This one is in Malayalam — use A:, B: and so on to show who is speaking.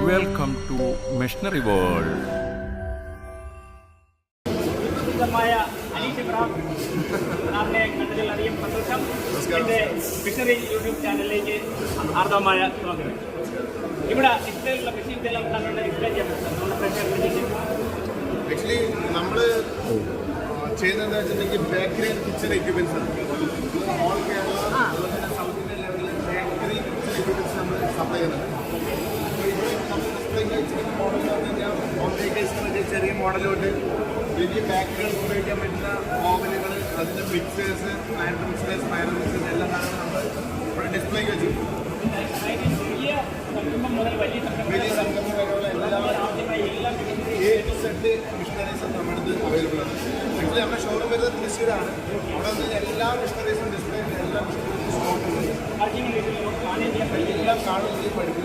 A: Welcome to missionary world.
B: Anish Ibrahim സാറിനെ കണ്ടതിൽ അധികം സന്തോഷം. എൻ്റെ മിഷണറി യൂട്യൂബ് ചാനലിലേക്ക് ആർദ്രമായ സ്വാഗതം. ഇവിടെ ഇഷ്ടമുള്ള മെഷീൻസെല്ലാം താങ്കളുടെ എക്സ്പ്ലെയിൻ ചെയ്യാൻ പറ്റും.
C: ആക്ച്വലി നമ്മൾ ചെയ്യുന്നത് വെച്ചിട്ടുണ്ടെങ്കിൽ ബേക്കറി ആൻഡ് കിച്ചൺ എക്യുപ്മെൻറ്റ്സ് ആണ്. ഓൾ കേരള അതുപോലെ തന്നെ സൗത്ത് ഇന്ത്യൻ ലെവലിൽ ബേക്കറി കിച്ചൺ എക്യുപ്മെൻറ്റ്സ് നമ്മൾ സപ്ലൈ ചെയ്യുന്നുണ്ട്. അപ്പോൾ ഇവിടെ നമ്മൾ ഡിസ്പ്ലേ ചെയ്യുന്ന മോഡൽ എന്ന് പറഞ്ഞു കഴിഞ്ഞാൽ ഹോം ബേക്കേഴ്സിന് ചെറിയ മോഡലോട്ട് വലിയ ബേക്കറികൾക്ക് ഉപയോഗിക്കാൻ പറ്റുന്ന ഓവനുകൾ, അതിൻ്റെ mixers, hand mixers, minor mixers എല്ലാ സാധനങ്ങളും നമ്മൾ ഇവിടെ ഡിസ്പ്ലേക്ക് വെച്ചിട്ടുണ്ട്. വലിയ സംരംഭം വരെയുള്ള എല്ലാ സെറ്റ് മിഷനറീസും നമ്മുടെ അടുത്ത് അവൈലബിൾ ആണ്. ആക്ച്വലി നമ്മുടെ ഷോറൂം വരുന്നത് തൃശ്ശൂരാണ്. അവിടെ വന്ന് എല്ലാ മിഷനറീസും ഡിസ്പ്ലേ എല്ലാ മിഷനറീസും സ്റ്റോക്ക് ഉണ്ട്. എല്ലാം കാണുകയും പഠിക്കുകയും